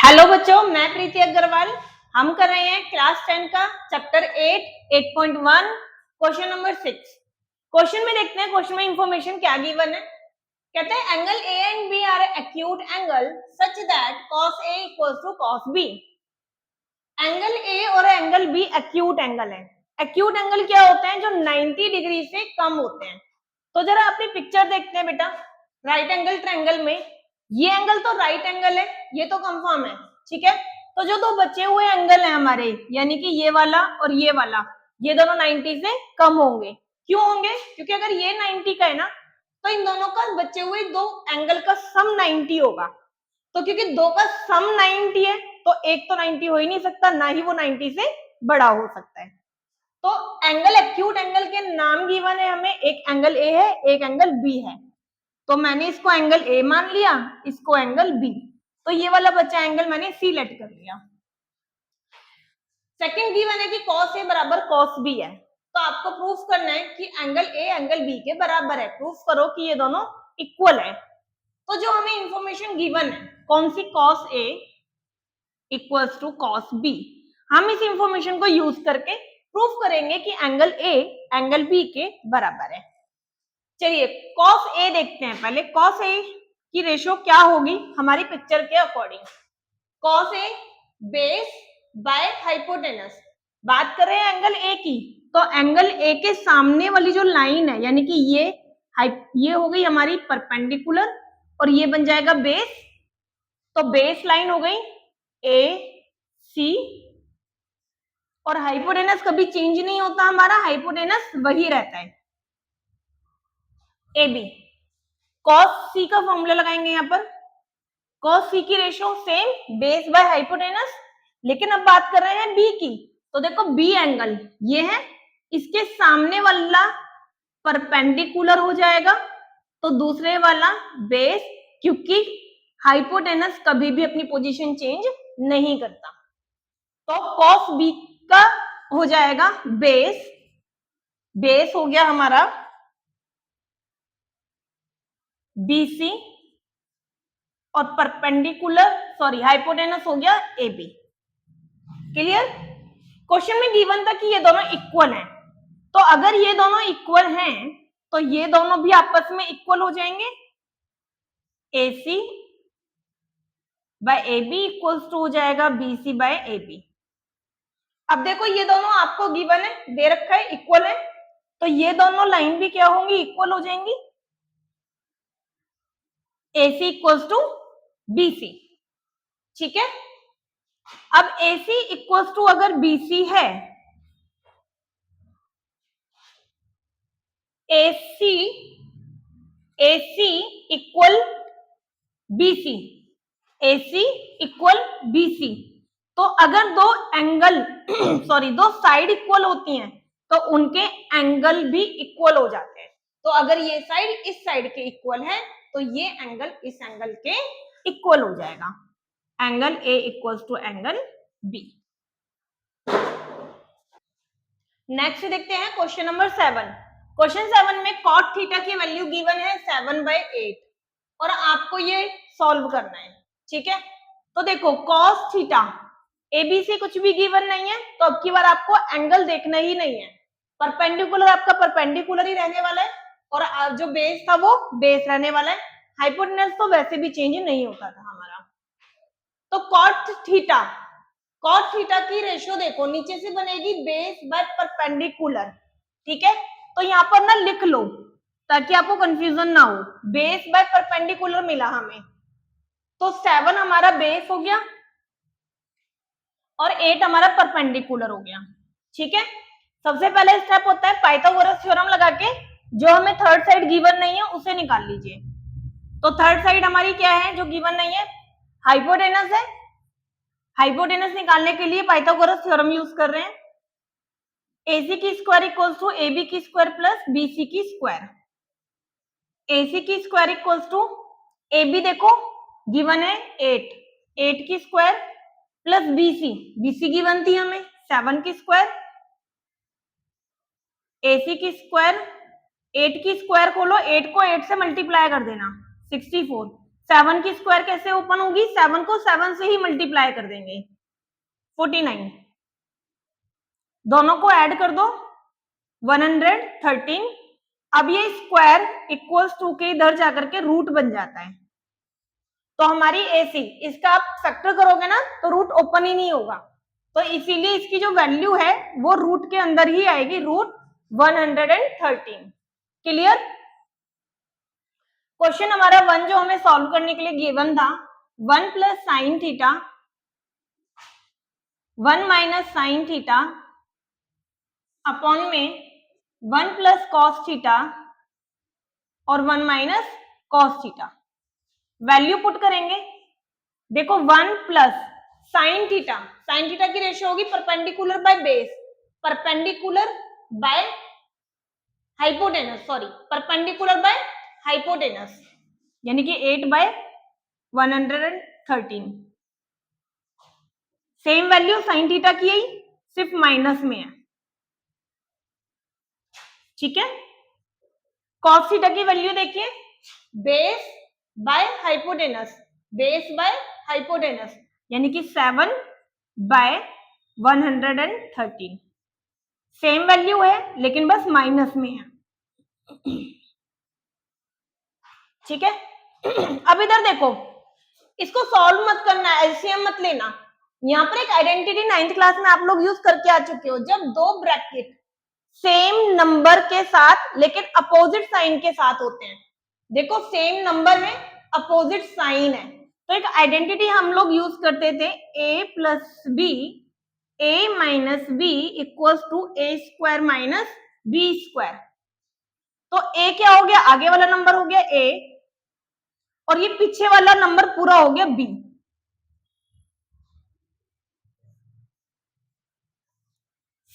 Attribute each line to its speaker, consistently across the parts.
Speaker 1: Hello बच्चों, मैं प्रीति अग्रवाल। हम कर रहे हैं क्लास 10 का चैप्टर 8.1 क्वेश्चन नंबर 6। क्वेश्चन में देखते हैं, क्वेश्चन में इंफॉर्मेशन क्या गिवन है। कहते हैं angle A and B are acute angle such that cos A equals to cos B। Angle A और एंगल बी एक्यूट एंगल है। एक्यूट एंगल क्या होते हैं? जो 90 डिग्री से कम होते हैं। तो जरा अपनी पिक्चर देखते हैं बेटा। राइट एंगल ट्रायंगल में ये एंगल तो राइट एंगल है, ये तो कंफर्म है, ठीक है। तो जो दो बचे हुए एंगल है हमारे, यानी कि ये वाला और ये वाला, ये दोनों 90 से कम होंगे। क्यों होंगे? क्योंकि अगर ये 90 का है ना, तो इन दोनों का बचे हुए दो एंगल का सम 90 होगा। तो क्योंकि दो का सम 90 है, तो एक तो 90 हो ही नहीं सकता, ना ही वो 90 से बड़ा हो सकता है। तो एंगल एक्यूट एंगल के नाम गिवन है हमें, एक एंगल ए है, एक एंगल बी है। तो मैंने इसको एंगल ए मान लिया, इसको एंगल बी। तो ये वाला बच्चा एंगल मैंने सी लेट कर लिया। सेकंड गिवन है कि cos ए बराबर cos बी है। तो आपको प्रूफ करना है कि एंगल ए एंगल बी के बराबर है। प्रूफ करो कि ये दोनों इक्वल है। तो जो हमें इंफॉर्मेशन गिवन है, कौन सी? cos A equals to cos B. हम इस इंफॉर्मेशन को यूज करके प्रूफ करेंगे कि एंगल ए एंगल बी के बराबर है। चलिए cos ए देखते हैं पहले। cos ए की रेशियो क्या होगी हमारी पिक्चर के according? cos A base by hypotenuse. बात कर रहे हैं एंगल ए की, तो एंगल ए के सामने वाली जो लाइन है, यानी कि ये हो गई हमारी परपेंडिकुलर और ये बन जाएगा बेस। तो बेस लाइन हो गई ए सी, और हाइपोटेनस कभी चेंज नहीं होता हमारा, हाइपोटेनस वही रहता है ए बी। cos सी का फॉर्मूला लगाएंगे यहाँ पर। cos सी की ratio same, base by hypotenuse. लेकिन अब बात कर रहे हैं बी की, तो देखो बी एंगल ये है, इसके सामने वाला परपेंडिकुलर हो जाएगा, तो दूसरे वाला बेस, क्योंकि हाइपोटेनस कभी भी अपनी पोजीशन चेंज नहीं करता। तो cos बी का हो जाएगा बेस, बेस हो गया हमारा BC और परपेंडिकुलर हाइपोटेनस हो गया AB। क्लियर? क्वेश्चन में गिवन था कि ये दोनों इक्वल हैं। तो अगर ये दोनों इक्वल हैं, तो ये दोनों भी आपस में इक्वल हो जाएंगे। AC by AB equals to हो जाएगा BC बाय AB। अब देखो ये दोनों आपको गिवन है, दे रखा है, इक्वल है, तो ये दोनों लाइन भी क्या होंगी? इक्वल हो जाएंगी। AC इक्वल्स टू BC, ठीक है। अब AC इक्वल्स टू अगर BC है, AC equal BC, AC equal BC। तो अगर दो एंगल दो साइड इक्वल होती हैं, तो उनके एंगल भी इक्वल हो जाते हैं। तो अगर ये साइड इस साइड के इक्वल है, तो ये एंगल इस एंगल के इक्वल हो जाएगा। Angle A equals to angle B। Next देखते हैं क्वेश्चन नंबर 7। क्वेश्चन 7 में cot थीटा की वैल्यू गिवन है 7/8 और आपको ये सॉल्व करना है, ठीक है। तो देखो cos थीटा ABC कुछ भी गिवन नहीं है, तो अब की बार आपको एंगल देखना ही नहीं है। परपेंडिकुलर आपका परपेंडिकुलर ही रहने वाला है, और जो बेस था वो बेस रहने वाला है। हाइपोटेनस तो वैसे भी चेंज नहीं होता था हमारा। तो cot थीटा की रेशियो देखो, नीचे से बनेगी बेस बाय परपेंडिकुलर, ठीक है। तो यहाँ पर ना लिख लो ताकि आपको कंफ्यूजन ना हो। बेस बाय परपेंडिकुलर मिला हमें, तो 7 हमारा बेस हो गया और 8 हमारा परपेंडिकुलर हो गया, ठीक है। सबसे पहले स्टेप होता है पाइथागोरस थ्योरम लगा के जो हमें थर्ड साइड गिवन नहीं है उसे निकाल लीजिए। तो थर्ड साइड हमारी क्या है जो गिवन नहीं है? हाइपोटेनस है। हाइपोटेनस निकालने के लिए पाइथागोरस थ्योरम यूज कर रहे हैं। AC की स्क्वायर इक्वल्स टू AB की स्क्वायर प्लस BC की स्क्वायर। AC की स्क्वायर इक्वल्स टू AB देखो गिवन है 8 की स्क्वायर प्लस BC गिवन थी हमें 7 की स्क्वायर। AC की स्क्वायर 8 की स्क्वायर खोलो, 8 को 8 से मल्टीप्लाई कर देना 64, 7 की स्क्वायर कैसे ओपन होगी, 7 को 7 से ही मल्टीप्लाई कर देंगे, 49, दोनों को ऐड कर दो 113। अब ये स्क्वायर इक्वल्स टू के इधर जाकर के रूट बन जाता है, तो हमारी AC इसका आप फैक्टर करोगे ना तो रूट ओपन ही नहीं होगा, तो इसीलिए इसकी जो वैल्यू है वो रूट के अंदर ही आएगी, रूट 113। क्लियर। क्वेश्चन हमारा 1 जो हमें सॉल्व करने के लिए गिवन था, 1 plus sine theta 1 minus sine theta upon में 1 प्लस कॉस थीटा और 1 minus cos theta, value put करेंगे। देखो 1 प्लस साइन थीटा की रेशियो होगी perpendicular by base, perpendicular by hypotenuse, sorry perpendicular by hypotenuse, यानी कि 8/113। सेम वैल्यू साइन थीटा की है, सिर्फ माइनस में है, ठीक है। कॉस थीटा की वैल्यू देखिए, base by hypotenuse, base by hypotenuse, यानी कि 7/113। सेम वैल्यू है लेकिन बस माइनस में है, ठीक है। अब इधर देखो, इसको सॉल्व मत करना, एलसीएम मत लेना। यहाँ पर एक आइडेंटिटी 9th क्लास में आप लोग यूज करके आ चुके हो, जब दो ब्रैकेट सेम नंबर के साथ लेकिन अपोजिट साइन के साथ होते हैं। देखो सेम नंबर में अपोजिट साइन है, तो एक आइडेंटिटी हम लोग यूज करते थे, a plus B, a minus B equals to a square minus b square. तो a क्या हो गया, आगे वाला नंबर हो गया a, और ये पीछे वाला नंबर पूरा हो गया b।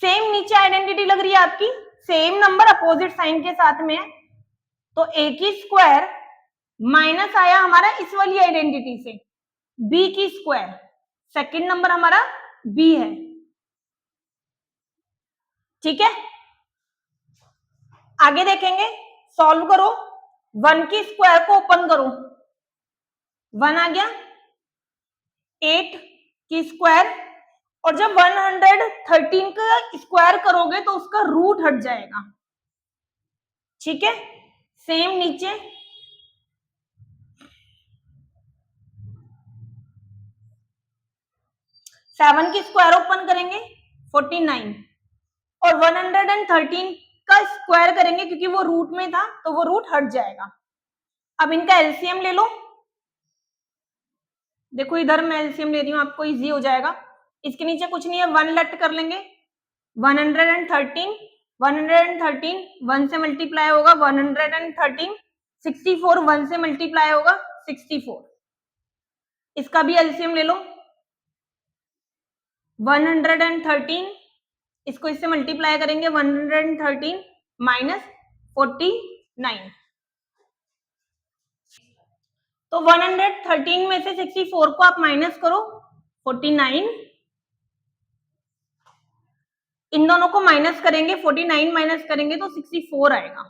Speaker 1: सेम नीचे आइडेंटिटी लग रही है आपकी, सेम नंबर अपोजिट साइन के साथ में है, तो a की स्क्वायर माइनस आया हमारा इस वाली आइडेंटिटी से, b की स्क्वायर, सेकंड नंबर हमारा b है, ठीक है। आगे देखेंगे, सॉल्व करो, 1 की स्क्वायर को ओपन करो, 1 आ गया, 8 की स्क्वायर, और जब 113 का स्क्वायर करोगे तो उसका रूट हट जाएगा, ठीक है। सेम नीचे 7 की स्क्वायर ओपन करेंगे 49, और 113 का स्क्वायर करेंगे क्योंकि वो रूट में था तो वो रूट हट जाएगा। अब इनका एलसीएम ले लो, देखो इधर मैं एलसीएम ले रही हूं, आपको इजी हो जाएगा। इसके नीचे कुछ नहीं है, 1 लेट कर लेंगे, 113 1 से मल्टीप्लाई होगा 113, 64 1 से मल्टीप्लाई होगा 64, इसका भी एलसीएम ले लो, 113 इसको इससे मल्टीप्लाई करेंगे 113 माइनस 49, तो 113 में से 64 को आप माइनस करो 49, इन दोनों को माइनस करेंगे 49 माइनस करेंगे तो 64 आएगा,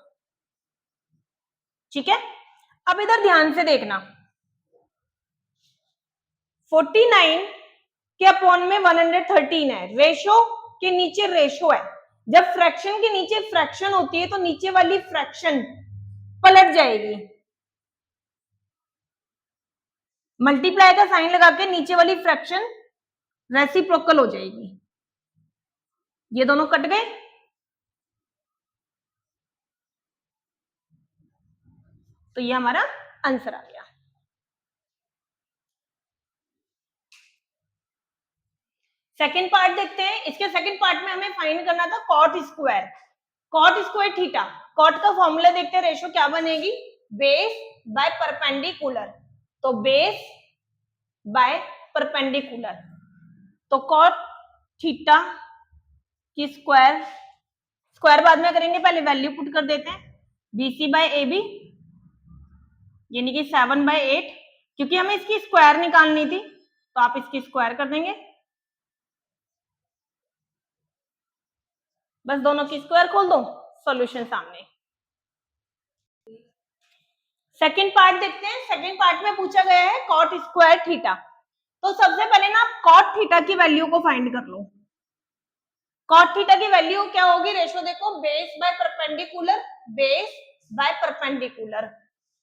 Speaker 1: ठीक है। अब इधर ध्यान से देखना, 49 के अपॉन में 113 है, रेशो के नीचे रेशो है, जब फ्रैक्शन के नीचे फ्रैक्शन होती है तो नीचे वाली फ्रैक्शन पलट जाएगी, मल्टीप्लाई का साइन लगा के नीचे वाली फ्रैक्शन रेसिप्रोकल हो जाएगी, ये दोनों कट गए, तो ये हमारा आंसर आ गया। सेकंड पार्ट देखते हैं, इसके सेकंड पार्ट में हमें फाइंड करना था कॉट स्क्वायर थीटा। कॉट का फॉर्मूला देखते हैं, रेशो क्या बनेगी, बेस बाय परपेंडिकुलर, तो बेस बाय परपेंडिकुलर, तो कॉट थीटा की स्क्वायर बाद में करेंगे, पहले वैल्यू पुट कर देते हैं, BC बाय AB यानी कि 7/8, क्योंकि हमें इसकी स्क्वायर निकालनी थी तो आप इसकी स्क्वायर कर देंगे, बस दोनों की स्क्वायर खोल दो, सॉल्यूशन सामने। सेकंड पार्ट देखते हैं। सेकंड पार्ट में पूछा गया है कॉट स्क्वायर थीटा। तो सबसे पहले ना आप कॉट थीटा की वैल्यू को फाइंड कर लो। कॉट थीटा की वैल्यू क्या होगी? रेशो देखो, base by perpendicular, base by perpendicular,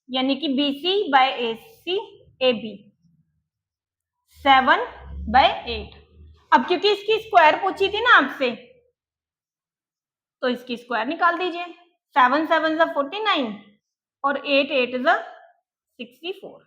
Speaker 1: यानी कि BC बाय AC AB 7/8। अब क्योंकि इसकी स्क्वायर पूछी थी ना आपसे, तो इसकी स्क्वायर निकाल दीजिए। 7 7 49 और 8 8 64।